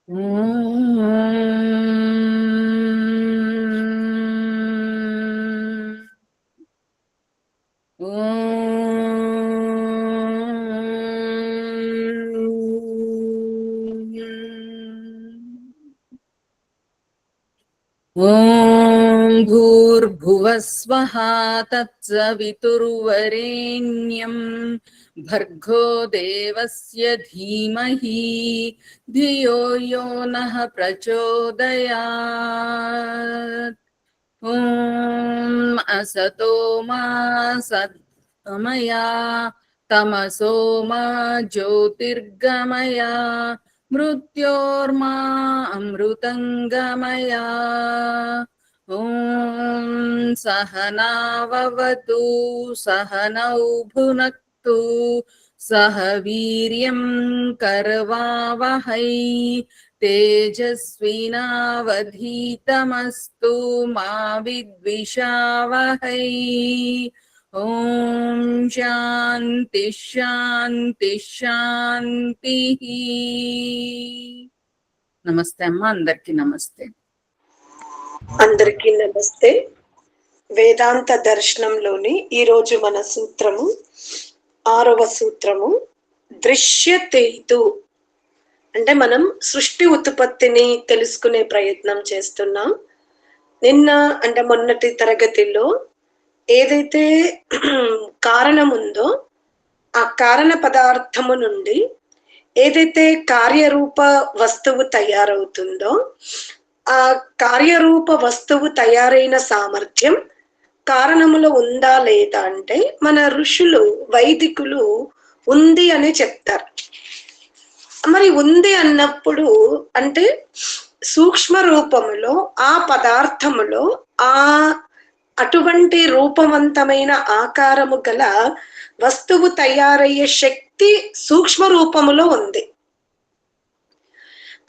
ఓం భూర్భువస్వః తత్సవితుర్వరేణ్యం భర్గో దేవస్య ధీమహి ధియో యో నః ప్రచోదయాత్. ఓం అసతో మా సద్గమయ తమసో మా జ్యోతిర్గమయ మృత్యోర్మా అమృతంగమయ. ఓం సహనావవతు సహనౌ భునక్తు సహ వీర్యం కర్వావహై తేజస్వినావధీతమస్తు మా విద్విషావహై. ఓం శాంతి శాంతి శాంతి. నమస్తే అమ్మ, అందరికి నమస్తే. అందరికీ నమస్తే. వేదాంత దర్శనంలోని ఈరోజు మన సూత్రము 6వ సూత్రము దృశ్యతేతు. అంటే మనం సృష్టి ఉత్పత్తిని తెలుసుకునే ప్రయత్నం చేస్తున్నాం. నిన్న అంటే మొన్నటి తరగతిలో ఏదైతే కారణం ఉందో ఆ కారణ పదార్థము నుండి ఏదైతే కార్యరూప వస్తువు తయారవుతుందో ఆ కార్యరూప వస్తువు తయారైన సామర్థ్యం కారణములో ఉందా లేదా అంటే మన ఋషులు వైదికులు ఉంది అని చెప్తారు. మరి ఉంది అన్నప్పుడు అంటే సూక్ష్మ రూపములో ఆ పదార్థములో ఆ అటువంటి రూపవంతమైన ఆకారము గల వస్తువు తయారయ్యే శక్తి సూక్ష్మ రూపములో ఉంది.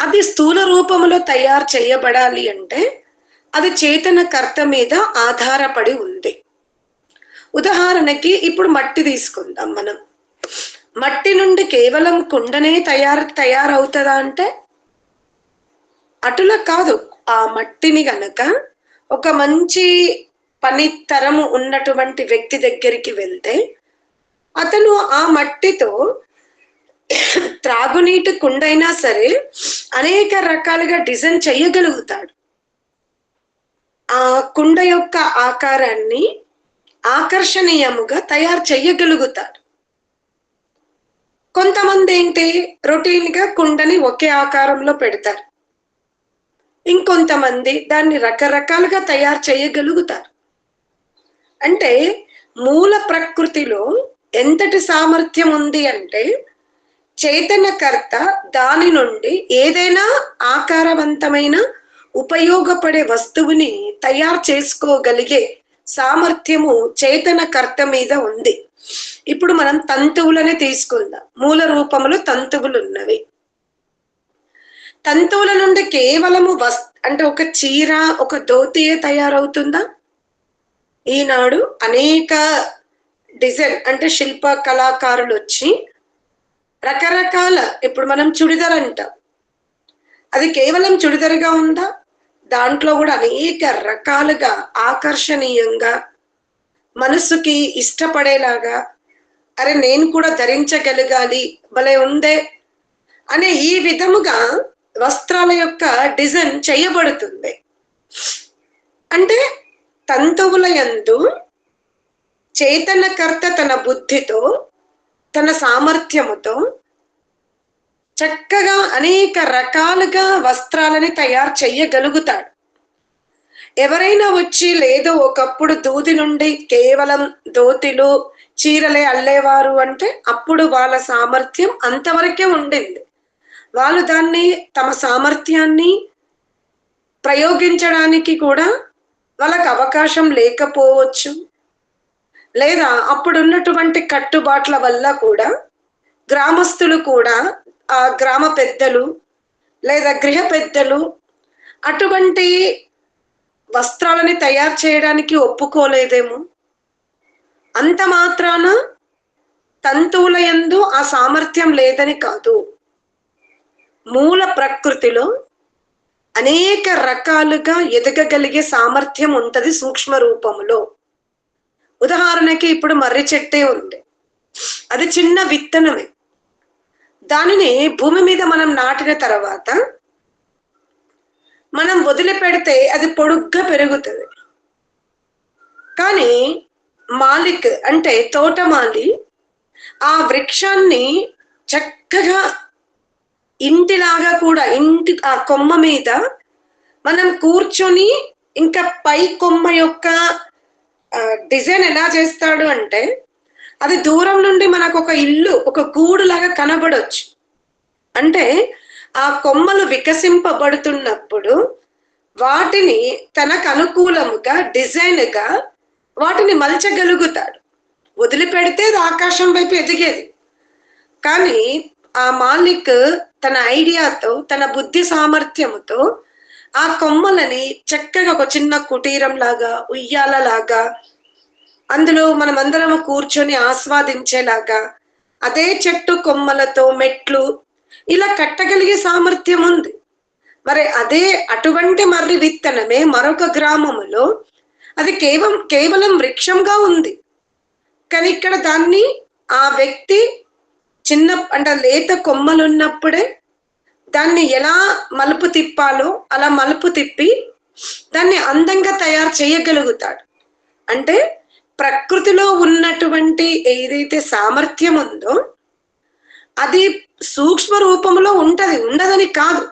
అది స్థూల రూపములో తయారు చేయబడాలి అంటే అది చేతన కర్త మీద ఆధారపడి ఉంది. ఉదాహరణకి ఇప్పుడు మట్టి తీసుకుందాం. మనం మట్టి నుండి కేవలం కుండనే తయారవుతుందా అంటే అటులా కాదు. ఆ మట్టిని గనక ఒక మంచి పనితరము ఉన్నటువంటి వ్యక్తి దగ్గరికి వెళ్తే అతను ఆ మట్టితో త్రాగునీటి కుండైనా సరే అనేక రకాలుగా డిజైన్ చేయగలుగుతాడు. ఆ కుండ యొక్క ఆకారాన్ని ఆకర్షణీయముగా తయారు చేయగలుగుతాడు. కొంతమంది ఏంటి రొటీన్ గా కుండని ఒకే ఆకారంలో పెడతారు. ఇంకొంతమంది దాన్ని రకరకాలుగా తయారు చేయగలుగుతారు. అంటే మూల ప్రకృతిలో ఎంతటి సామర్థ్యం ఉంది అంటే చైతన్యకర్త దాని నుండి ఏదైనా ఆకారవంతమైన ఉపయోగపడే వస్తువుని తయారు చేసుకోగలిగే సామర్థ్యము చైతన్యకర్త మీద ఉంది. ఇప్పుడు మనం తంతువులని తీసుకుందాం. మూల రూపంలో తంతువులు ఉన్నవి. తంతువుల నుండి కేవలము అంటే ఒక చీర ఒక ధోతియే తయారవుతుందా? ఈనాడు అనేక డిజైన్ అంటే శిల్ప కళాకారులు వచ్చి రకరకాల ఇప్పుడు మనం చుడిదార్ అంటాం. అది కేవలం చుడిదారుగా ఉందా? దాంట్లో కూడా అనేక రకాలుగా ఆకర్షణీయంగా మనసుకి ఇష్టపడేలాగా అరే నేను కూడా ధరించగలగాలి భలే ఉందే అనే ఈ విధముగా వస్త్రాల యొక్క డిజైన్ చేయబడుతుంది. అంటే తంతువుల యందు చైతన్యకర్త తన బుద్ధితో తన సామర్థ్యముతో చక్కగా అనేక రకాలుగా వస్త్రాలని తయారు చేయగలుగుతాడు. ఎవరైనా వచ్చి లేదో ఒకప్పుడు దూది నుండి కేవలం ధోతిలు చీరలే అల్లేవారు అంటే అప్పుడు వాళ్ళ సామర్థ్యం అంతవరకే ఉండింది. వాళ్ళు దాన్ని తమ సామర్థ్యాన్ని ప్రయోగించడానికి కూడా వాళ్ళకి అవకాశం లేకపోవచ్చు. లేదా అప్పుడున్నటువంటి కట్టుబాట్ల వల్ల కూడా గ్రామస్తులు కూడా ఆ గ్రామ పెద్దలు లేదా గృహ పెద్దలు అటువంటి వస్త్రాలని తయారు చేయడానికి ఒప్పుకోలేదేమో. అంత మాత్రాన తంతువుల యందు ఆ సామర్థ్యం లేదని కాదు. మూల ప్రకృతిలో అనేక రకాలుగా ఎదగగలిగే సామర్థ్యం ఉంటది సూక్ష్మ రూపములో. ఉదాహరణకి ఇప్పుడు మర్రి చెట్టే ఉంది, అది చిన్న విత్తనమే. దానిని భూమి మీద మనం నాటిన తర్వాత మనం వదిలిపెడితే అది పొడుగ్గా పెరుగుతుంది. కానీ మాలిక్ అంటే తోటమాలి ఆ వృక్షాన్ని చక్కగా ఇంటిలాగా కూడా, ఇంటి ఆ కొమ్మ మీద మనం కూర్చొని ఇంకా పై కొమ్మ యొక్క డిజైన్ ఎలా చేస్తాడు అంటే, అది దూరం నుండి మనకు ఒక ఇల్లు, ఒక గూడు లాగా కనబడొచ్చు. అంటే ఆ కొమ్మలు వికసింపబడుతున్నప్పుడు వాటిని తనకు అనుకూలముగా డిజైన్గా వాటిని మలచగలుగుతాడు. వదిలిపెడితే అది ఆకాశం వైపు ఎదిగేది. కానీ ఆ మాలిక్ తన ఐడియాతో, తన బుద్ధి సామర్థ్యముతో ఆ కొమ్మలని చక్కగా ఒక చిన్న కుటీరం లాగా, ఉయ్యాల లాగా, అందులో మనమందరం కూర్చొని ఆస్వాదించేలాగా అదే చెట్టు కొమ్మలతో మెట్లు ఇలా కట్టగలిగే సామర్థ్యం ఉంది. మరి అదే అటువంటి మర్రి విత్తనమే మరొక గ్రామములో అది కేవలం వృక్షంగా ఉంది. కానీ ఇక్కడ దాన్ని ఆ వ్యక్తి చిన్న అంటే లేత కొమ్మలున్నప్పుడే దాన్ని ఎలా మలుపు తిప్పాలో అలా మలుపు తిప్పి దాన్ని అందంగా తయారు చేయగలుగుతాడు. అంటే ప్రకృతిలో ఉన్నటువంటి ఏదైతే సామర్థ్యం ఉందో అది సూక్ష్మ రూపంలో ఉండదని కాదు.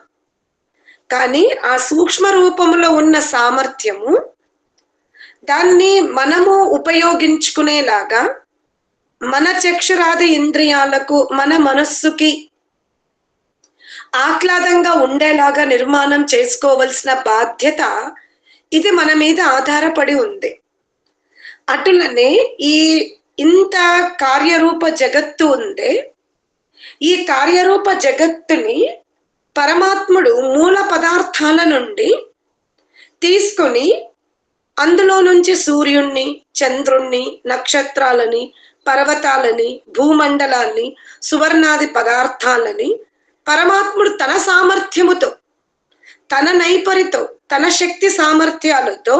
కానీ ఆ సూక్ష్మ రూపంలో ఉన్న సామర్థ్యము దాన్ని మనము ఉపయోగించుకునేలాగా మన చక్షురాది ఇంద్రియాలకు, మన మనస్సుకి ఆహ్లాదంగా ఉండేలాగా నిర్మాణం చేసుకోవలసిన బాధ్యత ఇది మన మీద ఆధారపడి ఉంది. అటులనే ఈ ఇంత కార్యరూప జగత్తు ఉందే, ఈ కార్యరూప జగత్తుని పరమాత్ముడు మూల పదార్థాల నుండి తీసుకొని అందులో నుంచి సూర్యుణ్ణి, చంద్రుణ్ణి, నక్షత్రాలని, పర్వతాలని, భూమండలాన్ని, సువర్ణాది పదార్థాలని పరమాత్ముడు తన సామర్థ్యముతో, తన నైపరితో, తన శక్తి సామర్థ్యాలతో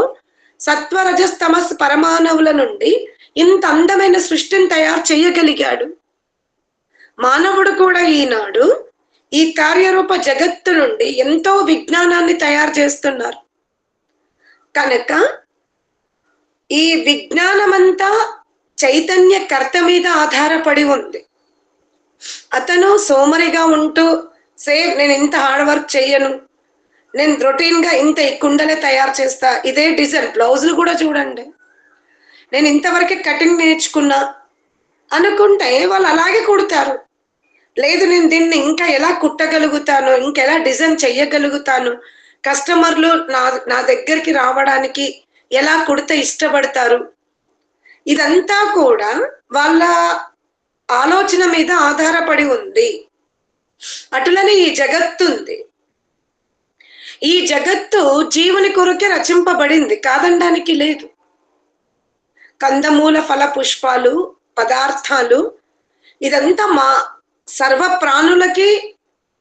సత్వరజస్తమస్ పరమాణువుల నుండి ఇంత అందమైన సృష్టిని తయారు చేయగలిగాడు. మానవుడు కూడా ఈనాడు ఈ కార్యరూప జగత్తు నుండి ఎంతో విజ్ఞానాన్ని తయారు చేస్తున్నారు. కనుక ఈ విజ్ఞానమంతా చైతన్య కర్త మీద ఆధారపడి ఉంది. అతను సోమరిగా ఉంటూ నేను ఇంత హార్డ్ వర్క్ చెయ్యను, నేను రొటీన్ గా ఇంత కుండలే తయారు చేస్తా, ఇదే డిజైన్ బ్లౌజులు కూడా చూడండి, నేను ఇంతవరకే కటింగ్ నేర్చుకున్నా అనుకుంటే వాళ్ళు అలాగే కుడతారు. లేదు నేను దీన్ని ఇంకా ఎలా కుట్టగలుగుతాను, ఇంకెలా డిజైన్ చెయ్యగలుగుతాను, కస్టమర్లు నా దగ్గరికి రావడానికి ఎలా కుడితే ఇష్టపడతారు, ఇదంతా కూడా వాళ్ళ ఆలోచన మీద ఆధారపడి ఉంది. అటులనే ఈ జగత్తు ఉంది. ఈ జగత్తు జీవుని కొరకే రచింపబడింది, కాదనడానికి లేదు. కందమూల ఫల పుష్పాలు, పదార్థాలు ఇదంతా మా సర్వ ప్రాణులకి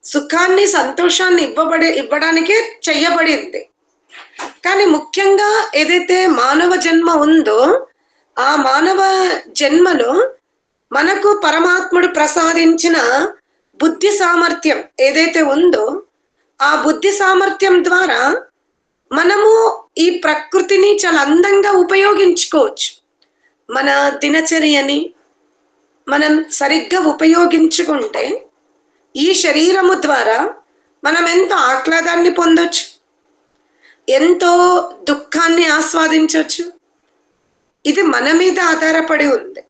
సుఖాన్ని, సంతోషాన్ని ఇవ్వడానికే చెయ్యబడింది. కానీ ముఖ్యంగా ఏదైతే మానవ జన్మ ఉందో ఆ మానవ జన్మలో మనకు పరమాత్ముడు ప్రసాదించిన బుద్ధి సామర్థ్యం ఏదైతే ఉందో ఆ బుద్ధి సామర్థ్యం ద్వారా మనము ఈ ప్రకృతిని చాలా అందంగా ఉపయోగించుకోవచ్చు. మన దినచర్యని మనం సరిగ్గా ఉపయోగించుకుంటే ఈ శరీరము ద్వారా మనం ఎంతో ఆహ్లాదాన్ని పొందొచ్చు, ఎంతో దుఃఖాన్ని ఆస్వాదించవచ్చు. ఇది మన మీద ఆధారపడి ఉంది.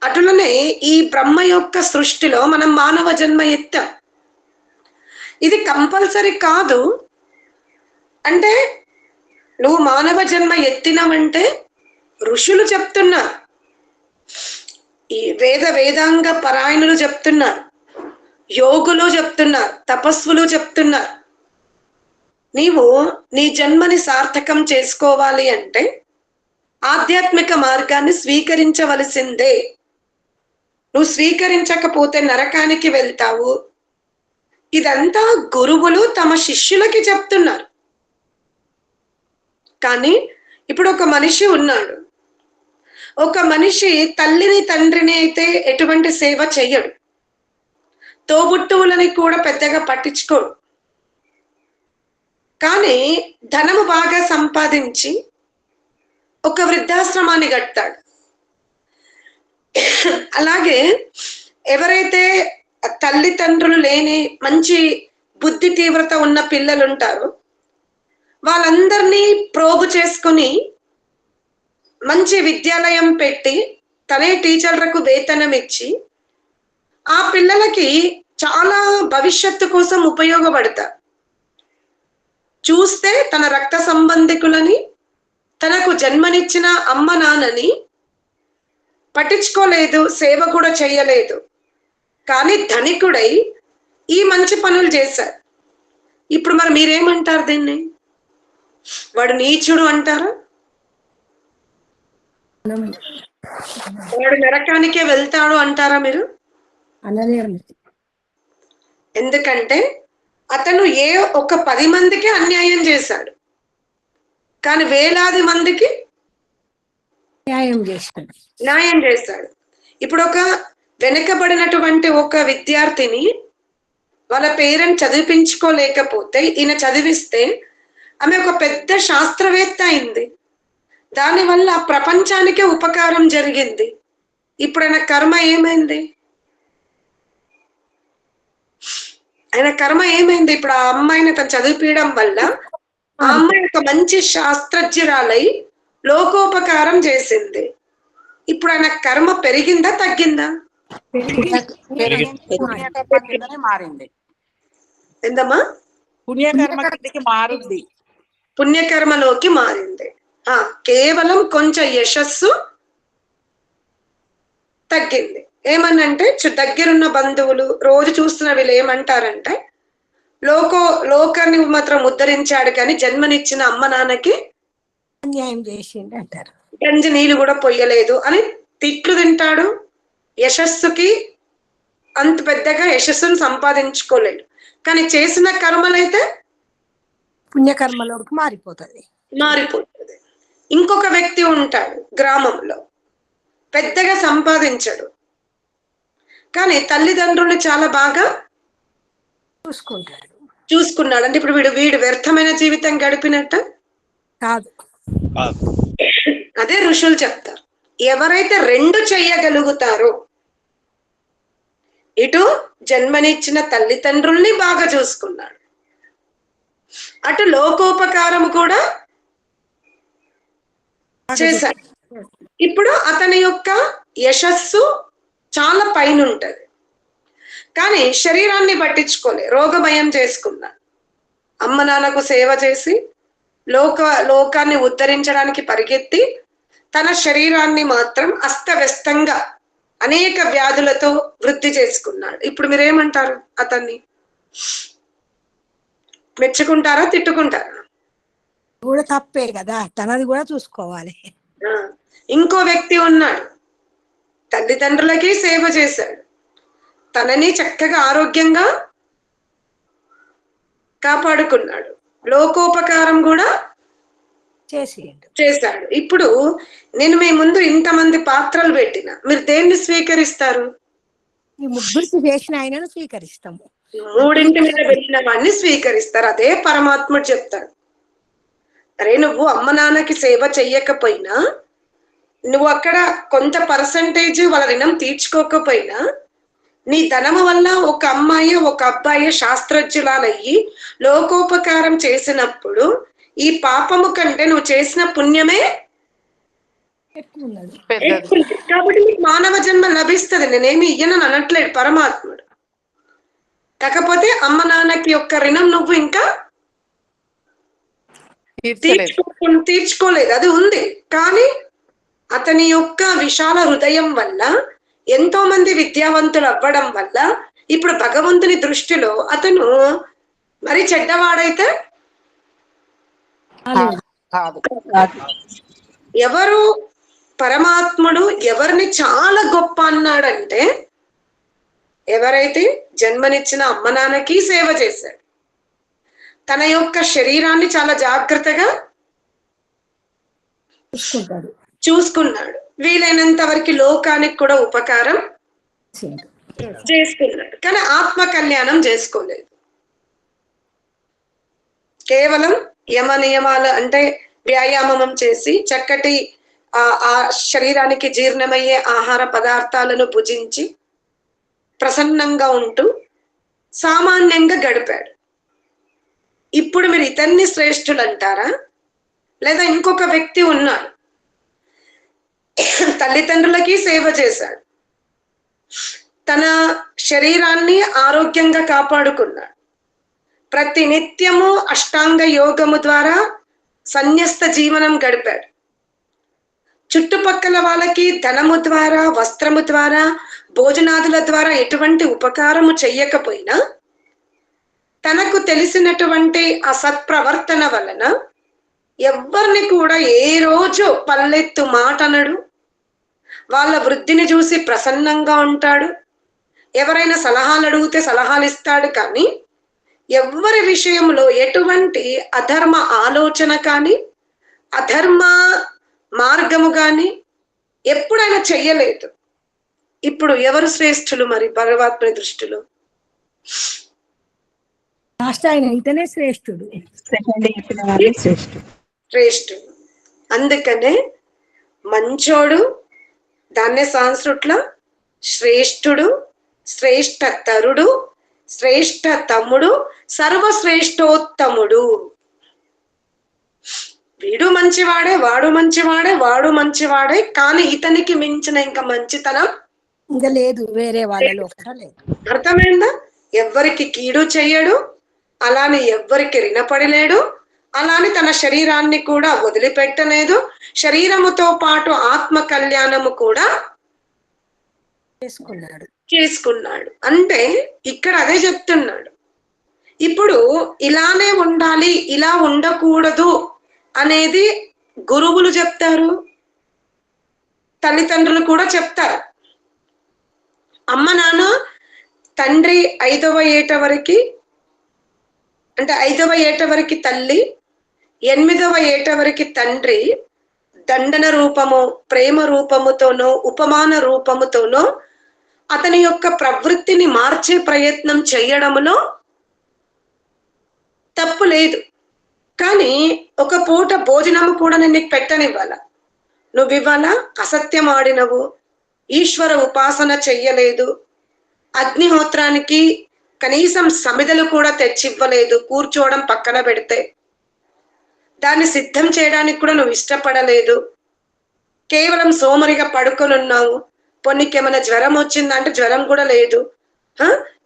అటులనే ఈ బ్రహ్మ యొక్క సృష్టిలో మనం మానవ జన్మ ఎత్తాం. ఇది కంపల్సరీ కాదు. అంటే నువ్వు మానవ జన్మ ఎత్తినవంటే ఋషులు చెప్తున్నారు, ఈ వేదాంగ పరాయణులు చెప్తున్నారు, యోగులు చెప్తున్నారు, తపస్సులు చెప్తున్నారు. నీవు నీ జన్మని సార్థకం చేసుకోవాలి అంటే ఆధ్యాత్మిక మార్గాన్ని స్వీకరించవలసిందే. నువ్వు స్వీకరించకపోతే నరకానికి వెళ్తావు, ఇదంతా గురువులు తమ శిష్యులకి చెప్తున్నారు. కానీ ఇప్పుడు ఒక మనిషి ఉన్నాడు, ఒక మనిషి తల్లిని తండ్రిని అయితే ఎటువంటి సేవ చెయ్యడు, తోబుట్టువులని కూడా పెద్దగా పట్టించుకోడు. కానీ ధనము బాగా సంపాదించి ఒక వృద్ధాశ్రమాన్ని కట్టాడు. అలాగే ఎవరైతే తల్లిదండ్రులు లేని మంచి బుద్ధి తీవ్రత ఉన్న పిల్లలు ఉంటారో వాళ్ళందరినీ ప్రోగు చేసుకుని మంచి విద్యాలయం పెట్టి తనే టీచర్లకు వేతనం ఇచ్చి ఆ పిల్లలకి చాలా భవిష్యత్తు కోసం ఉపయోగపడతారు. చూస్తే తన రక్త సంబంధికులని, తనకు జన్మనిచ్చిన అమ్మ నాన్నని పట్టించుకోలేదు, సేవ కూడా చేయలేదు. కానీ ధనికుడై ఈ మంచి పనులు చేశారు. ఇప్పుడు మరి మీరేమంటారు దీన్ని? వాడు నీచుడు అంటారా? వాడు నరకానికే వెళ్తాడు అంటారా మీరు? ఎందుకంటే అతను ఒక 10 మందికి అన్యాయం చేశాడు, కానీ వేలాది మందికి న్యాయం చేశాడు. ఇప్పుడు ఒక వెనుకబడినటువంటి ఒక విద్యార్థిని వాళ్ళ పేరెంట్ చదివించుకోలేకపోతే ఈయన చదివిస్తే ఆమె ఒక పెద్ద శాస్త్రవేత్త అయింది. దానివల్ల ప్రపంచానికే ఉపకారం జరిగింది. ఇప్పుడు ఆయన కర్మ ఏమైంది? ఆయన కర్మ ఏమైంది? ఇప్పుడు ఆ అమ్మాయిని తను చదివిపీయడం వల్ల ఆ అమ్మాయి ఒక మంచి శాస్త్రజ్ఞురాలై లోకోపకారం చేసింది. ఇప్పుడు ఆయన కర్మ పెరిగిందా తగ్గిందా? మారింది. ఏందమ్మా? పుణ్యకర్మలోకి మారింది. కేవలం కొంచెం యశస్సు తగ్గింది. ఏమనంటే దగ్గరున్న బంధువులు రోజు చూస్తున్న వీళ్ళు ఏమంటారంటే లోకాన్ని మాత్రం ఉద్ధరించాడు కానీ జన్మనిచ్చిన అమ్మ నాన్నకి అన్యాయం చేసిండు అంటారు. గంజి నీళ్ళు కూడా పొయ్యలేదు అని తిట్లు తింటాడు. యశస్సుకి అంత పెద్దగా యశస్సును సంపాదించుకోలేడు. కానీ చేసిన కర్మలైతే పుణ్యకర్మలోకి మారిపోతుంది. ఇంకొక వ్యక్తి ఉంటాడు గ్రామంలో, పెద్దగా సంపాదించడు కానీ తల్లిదండ్రులు చాలా బాగా చూసుకున్నాడు. అంటే ఇప్పుడు వీడు వ్యర్థమైన జీవితం గడిపినట్ట కాదు. అదే ఋషులు చెప్తారు, ఎవరైతే 2 చెయ్యగలుగుతారో, ఇటు జన్మనిచ్చిన తల్లిదండ్రుల్ని బాగా చూసుకున్నాడు, అటు లోకోపకారం కూడా చేశాడు. ఇప్పుడు అతని యొక్క యశస్సు చాలా పైన ఉంటది. కానీ శరీరాన్ని పట్టించుకోలే, రోగభయం చేసుకున్నాడు. అమ్మ నాన్నకు సేవ చేసి లోకాన్ని ఉద్ధరించడానికి పరిగెత్తి తన శరీరాన్ని మాత్రం అస్తవ్యస్తంగా అనేక వ్యాధులతో వృద్ధి చేసుకున్నాడు. ఇప్పుడు మీరేమంటారు? అతన్ని మెచ్చుకుంటారా తిట్టుకుంటారా? కూడా తప్పే కదా, తనది కూడా చూసుకోవాలి. ఇంకో వ్యక్తి ఉన్నాడు, తల్లిదండ్రులకి సేవ చేశాడు, తనని చక్కగా ఆరోగ్యంగా కాపాడుకున్నాడు, లోకోపకారం కూడా చేశాడు. ఇప్పుడు నేను మీ ముందు ఇంతమంది పాత్రలు పెట్టిన, మీరు దేన్ని స్వీకరిస్తారు? ఈ ముగ్గురికి చేసిన ఆయనను స్వీకరిస్తాము. 3 మీద వెళ్ళిన వాడిని స్వీకరిస్తారు. అదే పరమాత్ముడు చెప్తాడు. అరే నువ్వు అమ్మ నాన్నకి సేవ చెయ్యకపోయినా, నువ్వు అక్కడ కొంత పర్సంటేజ్ వాళ్ళ రుణం తీర్చుకోకపోయినా, నీ ధనము వల్ల ఒక అమ్మాయి ఒక అబ్బాయి శాస్త్రజ్ఞులయ్యి లోకోపకారం చేసినప్పుడు ఈ పాపము కంటే నువ్వు చేసిన పుణ్యమే కాబట్టి నీకు మానవ జన్మ లభిస్తుంది. నేనేమి ఇయ్యనని అనట్లేదు పరమాత్ముడు. కాకపోతే అమ్మ నాన్నకి యొక్క రుణం నువ్వు ఇంకా తీర్చుకోలేదు, అది ఉంది. కానీ అతని యొక్క విశాల హృదయం వల్ల, ఎంతో మంది విద్యావంతులు అవ్వడం వల్ల ఇప్పుడు భగవంతుని దృష్టిలో అతను మరి చెడ్డవాడైతే ఎవరు పరమాత్ముడు ఎవరిని చాలా గొప్ప అన్నాడంటే ఎవరైతే జన్మనిచ్చిన అమ్మ నాన్నకి సేవ చేశాడు, తన యొక్క శరీరాన్ని చాలా జాగ్రత్తగా చూసుకుంటాడు. చూసుకున్నాడు, వీలైనంత వరకు లోకానికి కూడా ఉపకారం చేసుకున్నాడు. కానీ ఆత్మ కళ్యాణం చేసుకోలేదు. కేవలం యమ నియమాలు అంటే వ్యాయామం చేసి చక్కటి ఆ శరీరానికి జీర్ణమయ్యే ఆహార పదార్థాలను భుజించి ప్రసన్నంగా ఉంటూ సామాన్యంగా గడిపాడు. ఇప్పుడు మీరు ఇతన్ని శ్రేష్ఠులు అంటారా? లేదా ఇంకొక వ్యక్తి ఉన్నాడు, తల్లిదండ్రులకి సేవ చేశాడు, తన శరీరాన్ని ఆరోగ్యంగా కాపాడుకున్నాడు, ప్రతి నిత్యము అష్టాంగ యోగము ద్వారా సన్యస్త జీవనం గడిపాడు, చుట్టుపక్కల వాళ్ళకి ధనము ద్వారా, వస్త్రము ద్వారా, భోజనాదుల ద్వారా ఎటువంటి ఉపకారము చెయ్యకపోయినా తనకు తెలిసినటువంటి ఆ సత్ప్రవర్తన వలన ఎవ్వరిని కూడా ఏ రోజు పల్లెత్తు మాట అనడు, వాళ్ళ వృద్ధిని చూసి ప్రసన్నంగా ఉంటాడు, ఎవరైనా సలహాలు అడిగితే సలహాలు ఇస్తాడు, కానీ ఎవ్వరి విషయంలో ఎటువంటి అధర్మ ఆలోచన కానీ అధర్మ మార్గము కానీ ఎప్పుడైనా చెయ్యలేదు. ఇప్పుడు ఎవరు శ్రేష్ఠులు మరి పరమాత్మ దృష్టిలో? లాస్ట్ ఆయన ఇతనే శ్రేష్ఠుడు. శ్రేష్ఠుడు. అందుకనే మంచోడు, దాన్నే సంస్కృతిలో శ్రేష్ఠుడు, శ్రేష్ఠ తరుడు, శ్రేష్ఠ తమ్ముడు, సర్వశ్రేష్ఠోత్తముడు. వీడు మంచివాడే, వాడు మంచివాడే, వాడు మంచివాడే, కానీ ఇతనికి మించిన ఇంకా మంచితనం ఇంకా లేదు వేరే వాళ్ళలో లేదు. అర్థమైందా? ఎవ్వరికి కీడు చెయ్యడు, అలానే ఎవ్వరికి రుణపడలేడు, అలానే తన శరీరాన్ని కూడా వదిలిపెట్టలేదు, శరీరముతో పాటు ఆత్మ కళ్యాణము కూడా చేసుకున్నాడు. అంటే ఇక్కడ అదే చెప్తున్నాడు. ఇప్పుడు ఇలానే ఉండాలి, ఇలా ఉండకూడదు అనేది గురువులు చెప్తారు, తల్లిదండ్రులు కూడా చెప్తారు. అమ్మ నాన్న తండ్రి 5వ ఏట వరకు, అంటే 5వ ఏట వరకు తల్లి, 8వ ఏట వరకు తండ్రి దండన రూపము, ప్రేమ రూపముతోనో ఉపమాన రూపముతోనో అతని యొక్క ప్రవృత్తిని మార్చే ప్రయత్నం చేయడంలో తప్పు లేదు. కానీ ఒక పూట భోజనము కూడా నేను నీకు పెట్టనివ్వాలా, నువ్వు ఇవ్వాలా? అసత్యం ఆడినవు, ఈశ్వర ఉపాసన చెయ్యలేదు, అగ్నిహోత్రానికి కనీసం సమిదలు కూడా తెచ్చివ్వలేదు, కూర్చోవడం పక్కన పెడితే దాన్ని సిద్ధం చేయడానికి కూడా నువ్వు ఇష్టపడలేదు, కేవలం సోమరిగా పడుకొని ఉన్నావు, పొన్నికేమైనా జ్వరం వచ్చిందంటే జ్వరం కూడా లేదు,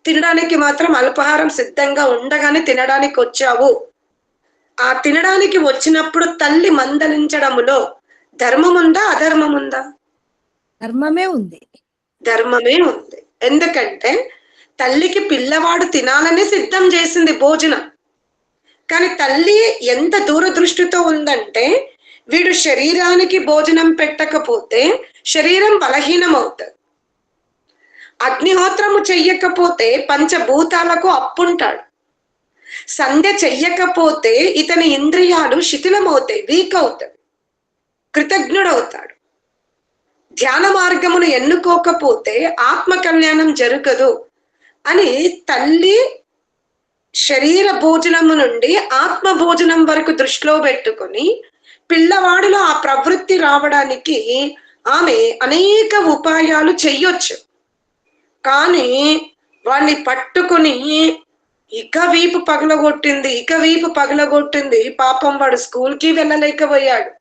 తినడానికి మాత్రం అల్పాహారం సిద్ధంగా ఉండగానే తినడానికి వచ్చావు. ఆ తినడానికి వచ్చినప్పుడు తల్లి మందలించడములో ధర్మం ఉందా, అధర్మం ఉందా? ధర్మమే ఉంది. ధర్మమే ఉంది. ఎందుకంటే తల్లికి పిల్లవాడు తినాలని సిద్ధం చేసింది భోజనం. కానీ తల్లి ఎంత దూరదృష్టితో ఉందంటే, వీడు శరీరానికి భోజనం పెట్టకపోతే శరీరం బలహీనం అవుతుంది, అగ్నిహోత్రము చెయ్యకపోతే పంచభూతాలకు అప్పుంటాడు, సంధ్య చెయ్యకపోతే ఇతని ఇంద్రియాలు శిథిలమవుతాయి, వీక్ అవుతాయి, కృతజ్ఞుడవుతాడు, ధ్యాన మార్గమును ఎన్నుకోకపోతే ఆత్మ కళ్యాణం జరగదు అని తల్లి శరీర భోజనము నుండి ఆత్మ భోజనం వరకు దృష్టిలో పెట్టుకొని పిల్లవాడిలో ఆ ప్రవృత్తి రావడానికి ఆమె అనేక ఉపాయాలు చెయ్యొచ్చు. కానీ వాడిని పట్టుకుని ఇక వీపు పగలగొట్టింది, పాపం వాడు స్కూల్కి వెళ్ళలేకపోయాడు,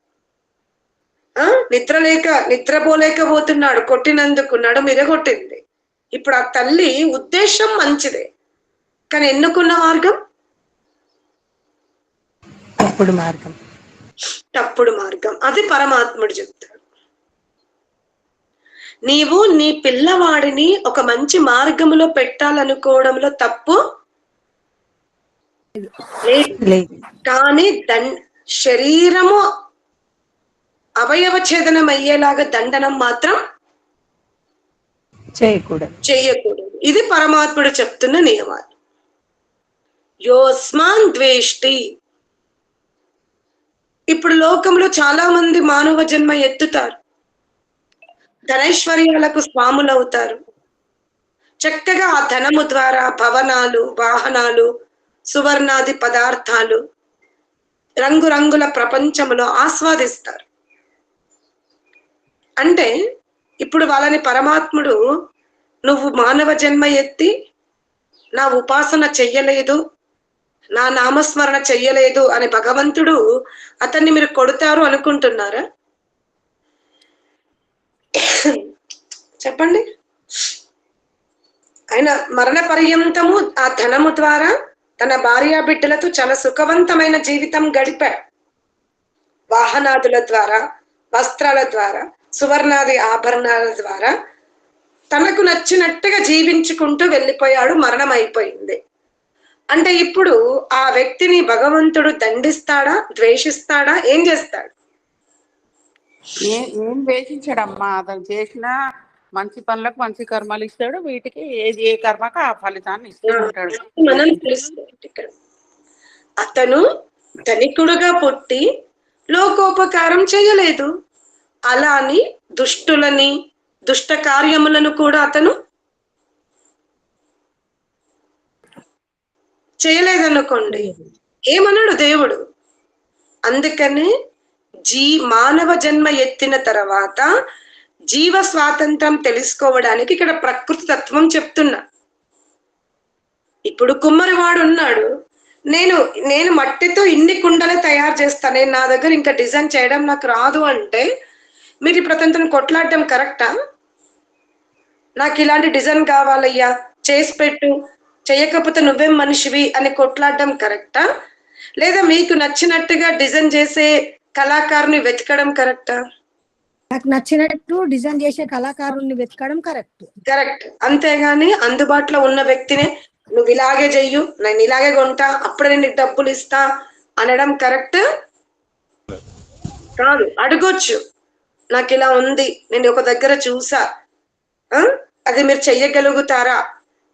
నిద్రపోలేకపోతున్నాడు, కొట్టినందుకు నడుము ఇరగొట్టింది. ఇప్పుడు ఆ తల్లి ఉద్దేశం మంచిదే, కానీ ఎన్నుకున్న మార్గం తప్పుడు మార్గం. అది పరమాత్ముడు చెప్తాడు. నీవు నీ పిల్లవాడిని ఒక మంచి మార్గంలో పెట్టాలనుకోవడంలో తప్పు లేదు, కానీ శరీరము అవయవ ఛేదనం అయ్యేలాగా దండనం మాత్రం చేయకూడదు. ఇది పరమాత్ముడు చెప్తున్న నియమాలు. యోస్మాన్ ద్వేష్టి. ఇప్పుడు లోకంలో చాలా మంది మానవ జన్మ ఎత్తుతారు, ధనైశ్వర్యాలకు స్వాములవుతారు. చక్కగా ఆ ధనము ద్వారా భవనాలు, వాహనాలు, సువర్ణాది పదార్థాలు, రంగురంగుల ప్రపంచంలో ఆస్వాదిస్తారు. అంటే ఇప్పుడు వాళ్ళని పరమాత్ముడు నువ్వు మానవ జన్మ ఎత్తి నా ఉపాసన చెయ్యలేదు, నా నామస్మరణ చెయ్యలేదు అని భగవంతుడు అతన్ని మీరు కొడతారు అనుకుంటున్నారా? చెప్పండి. ఆయన మరణ పర్యంతము ఆ ధనము ద్వారా తన భార్యా బిడ్డలతో చాలా సుఖవంతమైన జీవితం గడిపాడు. వాహనాదుల ద్వారా, వస్త్రాల ద్వారా, సువర్ణాది ఆభరణాల ద్వారా తనకు నచ్చినట్టుగా జీవించుకుంటూ వెళ్ళిపోయాడు. మరణం అయిపోయింది. అంటే ఇప్పుడు ఆ వ్యక్తిని భగవంతుడు దండిస్తాడా, ద్వేషిస్తాడా, ఏం చేస్తాడు? ఏం ద్వేషించాడమ్మా. అతను చేసిన మంచి పనులకు మంచి కర్మలు ఇస్తాడు, వీటికి ఏది ఏ కర్మకు ఆ ఫలితాన్ని ఇస్తూ ఉంటాడు. మనం తెలుసుకోండి, ఇక్కడ అతను ధనికుడుగా పుట్టి లోకోపకారం చేయలేదు, అలా అని దుష్టులని, దుష్ట కార్యములను కూడా అతను చేయలేదనుకోండి, ఏమన్నాడు దేవుడు? అందుకని మానవ జన్మ ఎత్తిన తర్వాత జీవ స్వాతంత్రం తెలుసుకోవడానికి ఇక్కడ ప్రకృతి తత్వం చెప్తున్నా. ఇప్పుడు కుమ్మరివాడు ఉన్నాడు, నేను మట్టితో ఇన్ని కుండలు తయారు చేస్తాను, నేను నా దగ్గర ఇంకా డిజైన్ చేయడం నాకు రాదు అంటే మీరు ఇప్పుడు అతనితో కొట్లాడడం కరెక్టా? నాకు ఇలాంటి డిజైన్ కావాలయ్యా, చేసి పెట్టు, చేయకపోతే నువ్వేం మనిషివి అని కొట్లాడడం కరెక్టా? లేదా మీకు నచ్చినట్టుగా డిజైన్ చేసే కళాకారుని వెతకడం కరెక్టా? నాకు నచ్చినట్టు డిజైన్ చేసే కళాకారుని వెతకడం కరెక్ట్. అంతేగాని అందుబాటులో ఉన్న వ్యక్తినే నువ్వు ఇలాగే చెయ్యు, నేను ఇలాగే కొంటా, అప్పుడే నీకు డబ్బులు ఇస్తా అనడం కరెక్ట్ కాదు. అడగొచ్చు, నాకు ఇలా ఉంది, నేను ఒక దగ్గర చూసా, అది మీరు చెయ్యగలుగుతారా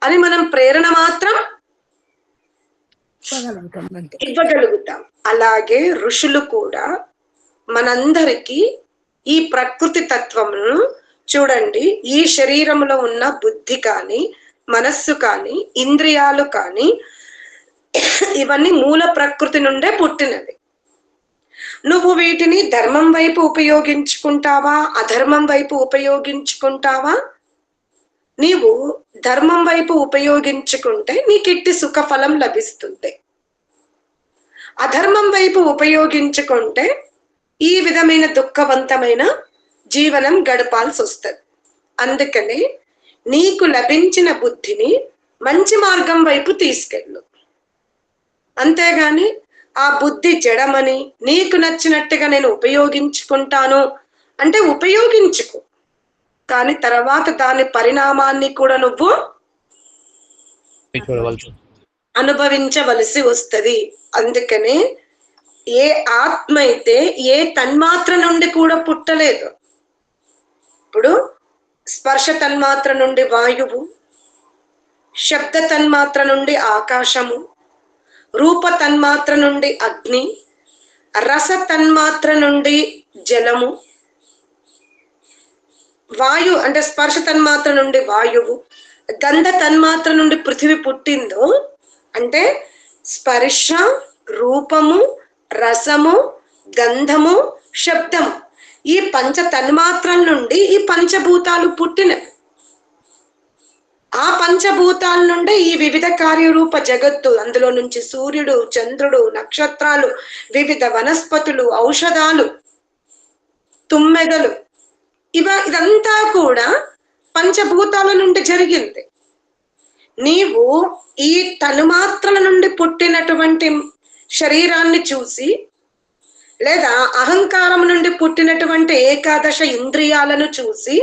అని మనం ప్రేరణ మాత్రం ఇవ్వగలుగుతాం. అలాగే ఋషులు కూడా మనందరికీ ఈ ప్రకృతి తత్వమును చూడండి, ఈ శరీరంలో ఉన్న బుద్ధి కానీ, మనస్సు కానీ, ఇంద్రియాలు కానీ ఇవన్నీ మూల ప్రకృతి నుండే పుట్టినవి. నువ్వు వీటిని ధర్మం వైపు ఉపయోగించుకుంటావా, అధర్మం వైపు ఉపయోగించుకుంటావా? నీవు ధర్మం వైపు ఉపయోగించుకుంటే నీకిట్టి సుఖ ఫలం లభిస్తుంది. అధర్మం వైపు ఉపయోగించుకుంటే ఈ విధమైన దుఃఖవంతమైన జీవనం గడపాల్సి వస్తుంది. అందుకని నీకు లభించిన బుద్ధిని మంచి మార్గం వైపు తీసుకెళ్ళు. అంతేగాని ఆ బుద్ధి జడమని నీకు నచ్చినట్టుగా నేను ఉపయోగించుకుంటాను అంటే ఉపయోగించుకో, కానీ తర్వాత దాని పరిణామాన్ని కూడా నువ్వు అనుభవించవలసి వస్తుంది. అందుకనే ఏ ఆత్మ అయితే ఏ తన్మాత్ర నుండి కూడా పుట్టలేదు. ఇప్పుడు స్పర్శ తన్మాత్ర నుండి వాయువు, శబ్ద తన్మాత్ర నుండి ఆకాశము, రూప తన్మాత్ర నుండి అగ్ని, రస తన్మాత్ర నుండి జలము, వాయు అంటే స్పర్శ తన్మాత్ర నుండి వాయువు, గంధ తన్మాత్ర నుండి పృథివీ పుట్టిందో, అంటే స్పర్శ, రూపము, రసము, గంధము, శబ్దము, ఈ పంచ తన్మాత్రల నుండి ఈ పంచభూతాలు పుట్టినవి. ఆ పంచభూతాల నుండి ఈ వివిధ కార్యరూప జగత్తు, అందులో నుంచి సూర్యుడు, చంద్రుడు, నక్షత్రాలు, వివిధ వనస్పతులు, ఔషధాలు, తుమ్మెదలు, ఇదంతా కూడా పంచభూతాల నుండి జరిగింది. నీవు ఈ తన్మాత్రల నుండి పుట్టినటువంటి శరీరాన్ని చూసి, లేదా అహంకారం నుండి పుట్టినటువంటి ఏకాదశ ఇంద్రియాలను చూసి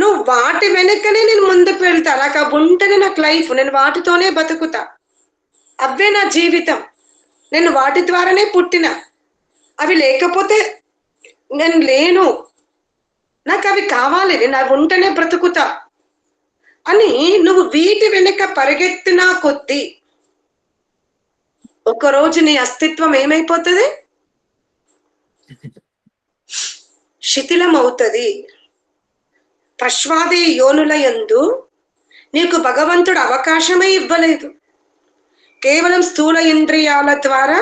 నువ్వు వాటి వెనుకనే నేను ముందుకు వెళ్తా, నాకు అవి ఉంటేనే నాకు లైఫ్, నేను వాటితోనే బతుకుతా, అవే నా జీవితం, నేను వాటి ద్వారానే పుట్టిన, అవి లేకపోతే నేను లేను, నాకు అవి కావాలి, నేను అవి ఉంటేనే బ్రతుకుతా అని నువ్వు వీటి వెనుక పరిగెత్తినా కొద్దీ ఒకరోజు నీ అస్తిత్వం ఏమైపోతుంది? శిథిలం అవుతుంది. పశ్వాది యోనుల యందు నీకు భగవంతుడు అవకాశమే ఇవ్వలేదు. కేవలం స్థూల ఇంద్రియాల ద్వారా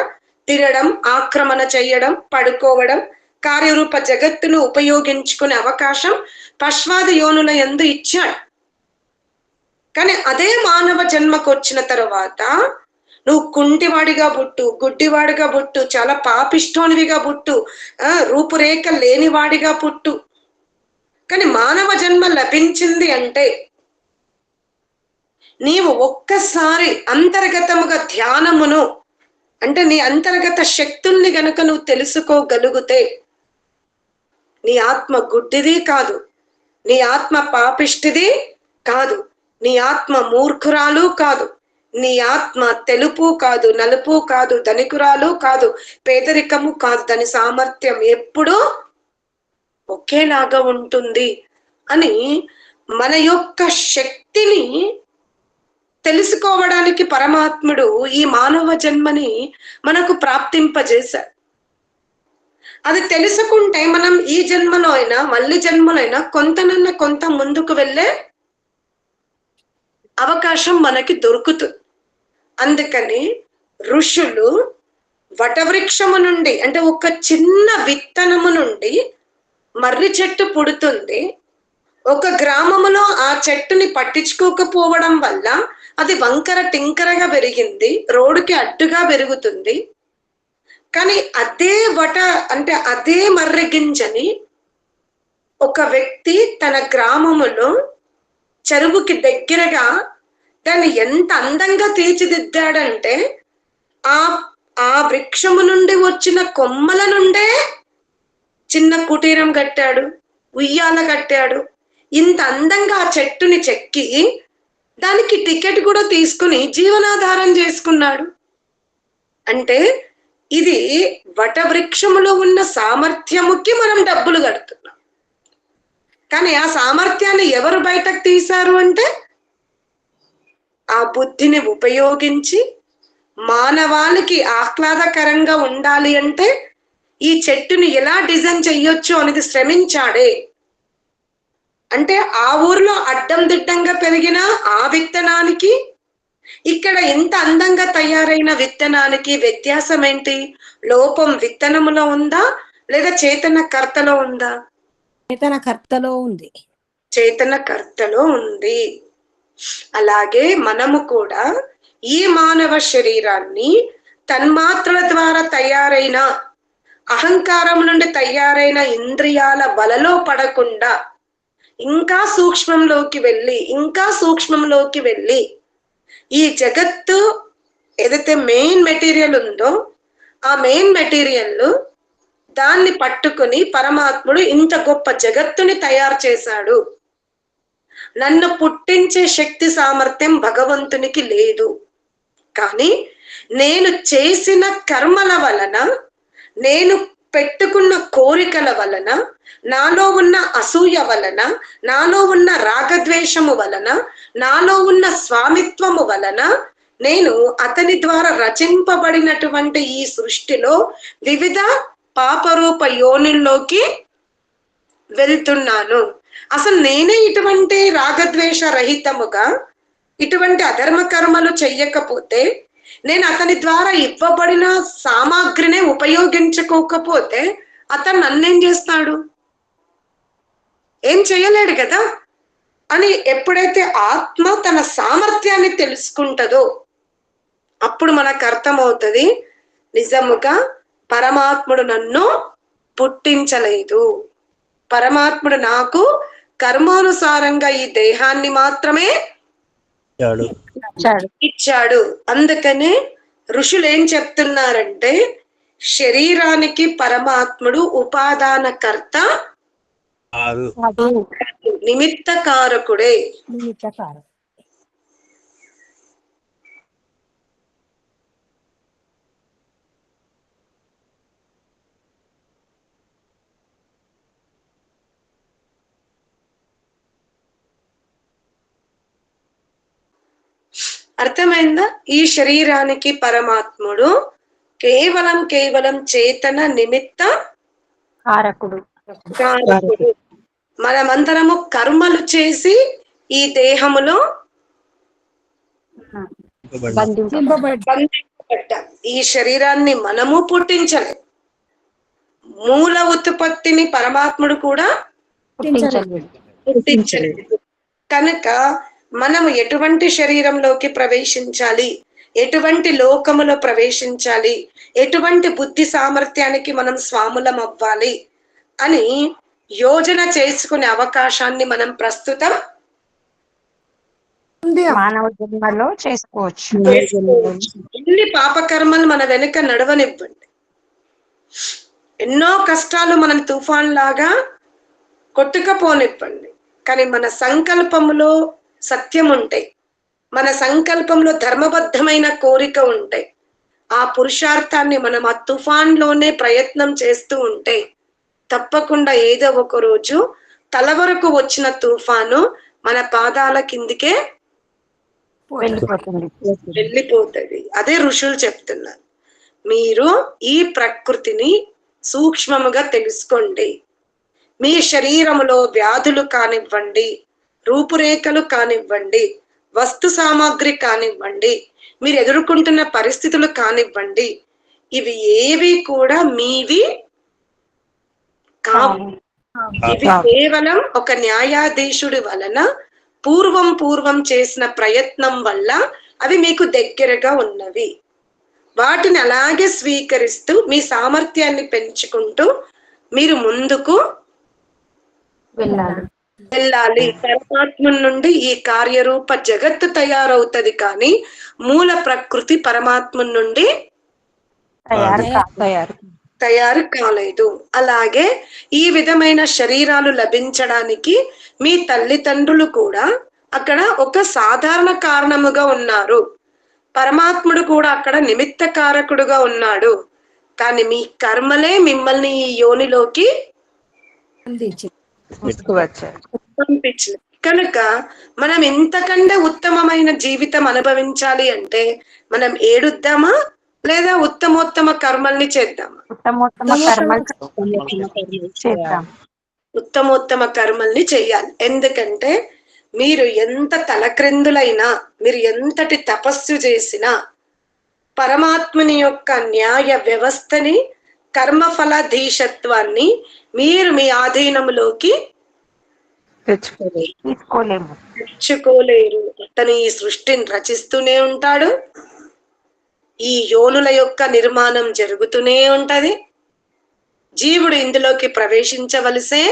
తినడం, ఆక్రమణ చేయడం, పడుకోవడం, కార్యరూప జగత్తును ఉపయోగించుకునే అవకాశం పశ్వాది యోనుల యందు ఇచ్చాడు. కానీ అదే మానవ జన్మకు వచ్చిన తర్వాత నువ్వు కుంటివాడిగా పుట్టు, గుడ్డివాడిగా పుట్టు, చాలా పాపిష్టోనివిగా పుట్టు, రూపురేఖ లేనివాడిగా పుట్టు. కానీ మానవ జన్మ లభించింది అంటే నీవు ఒక్కసారి అంతర్గతముగా ధ్యానమును అంటే నీ అంతర్గత శక్తుల్ని గనక నువ్వు తెలుసుకోగలిగితే నీ ఆత్మ గుడ్డిది కాదు, నీ ఆత్మ పాపిష్టిది కాదు, నీ ఆత్మ మూర్ఖురాలు కాదు, నీ ఆత్మ తెలుపు కాదు, నలుపు కాదు, ధనికురాలు కాదు, పేదరికము కాదు. దాని సామర్థ్యం ఎప్పుడూ ఒకేలాగా ఉంటుంది అని మన యొక్క శక్తిని తెలుసుకోవడానికి పరమాత్ముడు ఈ మానవ జన్మని మనకు ప్రాప్తింపజేశాడు. అది తెలుసుకుంటే మనం ఈ జన్మలో అయినా మళ్ళీ జన్మలో అయినా కొంతనన్నా కొంత ముందుకు వెళ్ళే అవకాశం మనకి దొరుకుతుంది. అందుకని ఋషులు వటవృక్షము నుండి అంటే ఒక చిన్న విత్తనము నుండి మర్రి చెట్టు పుడుతుంది. ఒక గ్రామములో ఆ చెట్టుని పట్టించుకోకపోవడం వల్ల అది వంకర టింకరగా పెరిగింది, రోడ్డుకి అడ్డుగా పెరుగుతుంది. కానీ అదే అంటే అదే మర్రి గింజని ఒక వ్యక్తి తన గ్రామములో చెరువుకి దగ్గరగా దాన్ని ఎంత అందంగా తీర్చిదిద్దాడంటే ఆ వృక్షము నుండి వచ్చిన కొమ్మల నుండే చిన్న కుటీరం కట్టాడు, ఉయ్యాల కట్టాడు. ఇంత అందంగా ఆ చెట్టుని చెక్కి దానికి టికెట్ కూడా తీసుకుని జీవనాధారం చేసుకున్నాడు. అంటే ఇది వటవృక్షములో ఉన్న సామర్థ్యముకి మనం డబ్బులు కడుతున్నాం. కానీ ఆ సామర్థ్యాన్ని ఎవరు బయటకు తీశారు అంటే ఆ బుద్ధిని ఉపయోగించి మానవాళికి ఆహ్లాదకరంగా ఉండాలి అంటే ఈ చెట్టుని ఎలా డిజైన్ చెయ్యొచ్చు అనేది శ్రమించాడే. అంటే ఆ ఊర్లో అడ్డం దిడ్డంగా పెరిగిన ఆ విత్తనానికి ఇక్కడ ఇంత అందంగా తయారైన విత్తనానికి వ్యత్యాసం ఏంటి? లోపం విత్తనములో ఉందా లేదా చేతన కర్తలో ఉందా? చేతన కర్తలో ఉంది. చేతన కర్తలో ఉంది. అలాగే మనము కూడా ఈ మానవ శరీరాన్ని తన్మాత్రల ద్వారా తయారైన అహంకారం నుండి తయారైన ఇంద్రియాల వలలో పడకుండా ఇంకా సూక్ష్మంలోకి వెళ్ళి ఈ జగత్తు ఏదైతే మెయిన్ మెటీరియల్ ఉందో ఆ మెయిన్ మెటీరియల్ దాన్ని పట్టుకుని పరమాత్ముడు ఇంత గొప్ప జగత్తుని తయారు చేశాడు. నన్ను పుట్టించే శక్తి సామర్థ్యం భగవంతునికి లేదు. కానీ నేను చేసిన కర్మల వలన, నేను పెట్టుకున్న కోరికల వలన, నాలో ఉన్న అసూయ వలన, నాలో ఉన్న రాగద్వేషము వలన, నాలో ఉన్న స్వామిత్వము వలన నేను అతని ద్వారా రచింపబడినటువంటి ఈ సృష్టిలో వివిధ పాపరూప యోనిల్లోకి వెళ్తున్నాను. అసలు నేనే ఇటువంటి రాగద్వేష రహితముగా ఇటువంటి అధర్మ కర్మలు చెయ్యకపోతే, నేను అతని ద్వారా ఇవ్వబడిన సామాగ్రినే ఉపయోగించుకోకపోతే అతను నన్నేం చేస్తాడు? ఏం చేయలేడు కదా. అని ఎప్పుడైతే ఆత్మ తన సామర్థ్యాన్ని తెలుసుకుంటుందో అప్పుడు మనకు అర్థమవుతుంది నిజముగా పరమాత్ముడు నన్ను పుట్టించలేదు, పరమాత్ముడు నాకు కర్మానుసారంగా ఈ దేహాన్ని మాత్రమే ఇచ్చాడు. అందుకనే ఋషులు ఏం చెప్తున్నారంటే శరీరానికి పరమాత్ముడు ఉపాదానకర్త, నిమిత్తకారకుడే. అర్థమైందా? ఈ శరీరానికి పరమాత్ముడు కేవలం చేతన నిమిత్త కారకుడు. కారకుడు. మనమందరము కర్మలు చేసి ఈ దేహములో బంధింపబడ్డాం. ఈ శరీరాన్ని మనము పుట్టించలేం. మూల ఉత్పత్తిని పరమాత్ముడు కూడా పుట్టించలేదు. కనుక మనము ఎటువంటి శరీరంలోకి ప్రవేశించాలి, ఎటువంటి లోకములో ప్రవేశించాలి, ఎటువంటి బుద్ధి సామర్థ్యానికి మనం స్వాములం అవ్వాలి అని యోజన చేసుకునే అవకాశాన్ని మనం ప్రస్తుతం మానవ జన్మలో చేసుకోవచ్చు. ఎన్ని పాపకర్మలు మన వెనుక నడవనివ్వండి, ఎన్నో కష్టాలు మన తుఫాన్ లాగా కొట్టుకపోనివ్వండి, కానీ మన సంకల్పంలో సత్యం ఉంటే, మన సంకల్పంలో ధర్మబద్ధమైన కోరిక ఉంటే, ఆ పురుషార్థాన్ని మనం ఆ తుఫాన్లోనే ప్రయత్నం చేస్తూ ఉంటే తప్పకుండా ఏదో ఒక రోజు తల వరకు వచ్చిన తుఫాను మన పాదాల కిందికే వెళ్ళిపోతుంది. అదే ఋషులు చెప్తున్నారు. మీరు ఈ ప్రకృతిని సూక్ష్మముగా తెలుసుకోండి. మీ శరీరములో వ్యాధులు కానివ్వండి, రూపురేఖలు కానివ్వండి, వస్తు సామాగ్రి కానివ్వండి, మీరు ఎదుర్కొంటున్న పరిస్థితులు కానివ్వండి, ఇవి ఏవి కూడా మీవి కావు. ఇవి కేవలం ఒక న్యాయాధీశుడి వలన పూర్వం చేసిన ప్రయత్నం వల్ల అవి మీకు దగ్గరగా ఉన్నవి. వాటిని అలాగే స్వీకరిస్తూ మీ సామర్థ్యాన్ని పెంచుకుంటూ మీరు ముందుకు వెళ్ళాలి. పరమాత్మ నుండి ఈ కార్యరూప జగత్తు తయారవుతది, కానీ మూల ప్రకృతి పరమాత్మ నుండి తయారు కాలేదు. అలాగే ఈ విధమైన శరీరాలు లభించడానికి మీ తల్లిదండ్రులు కూడా అక్కడ ఒక సాధారణ కారణముగా ఉన్నారు. పరమాత్ముడు కూడా అక్కడ నిమిత్త కారకుడుగా ఉన్నాడు. కానీ మీ కర్మలే మిమ్మల్ని ఈ యోనిలోకి పంపించలేదు. కనుక మనం ఇంతకంటే ఉత్తమమైన జీవితం అనుభవించాలి అంటే మనం ఏడుద్దామా లేదా ఉత్తమోత్తమ కర్మల్ని చేద్దామా? ఉత్తమోత్తమ కర్మల్ని చేయాలి. ఎందుకంటే మీరు ఎంత తలక్రిందులైనా, మీరు ఎంతటి తపస్సు చేసినా పరమాత్ముని యొక్క న్యాయ వ్యవస్థని, కర్మఫలధీశత్వాన్ని మీరు మీ ఆధీనంలోకి తెచ్చుకోలేరు. అతను ఈ సృష్టిని రచిస్తూనే ఉంటాడు, ఈ యోనుల యొక్క నిర్మాణం జరుగుతూనే ఉంటది. జీవుడు ఇందులోకి ప్రవేశించవలసే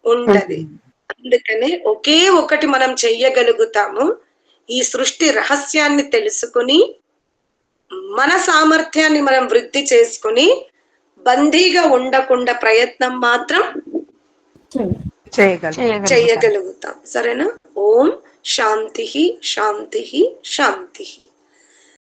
ఉంటది. అందుకనే ఒకే ఒకటి మనం చెయ్యగలుగుతాము. ఈ సృష్టి రహస్యాన్ని తెలుసుకుని మన సామర్థ్యాన్ని మనం వృద్ధి చేసుకుని బందీగా ఉండకుండా ప్రయత్నం మాత్రం చేయగలుగుతాం. సరేనా? ఓం శాంతి శాంతి శాంతి.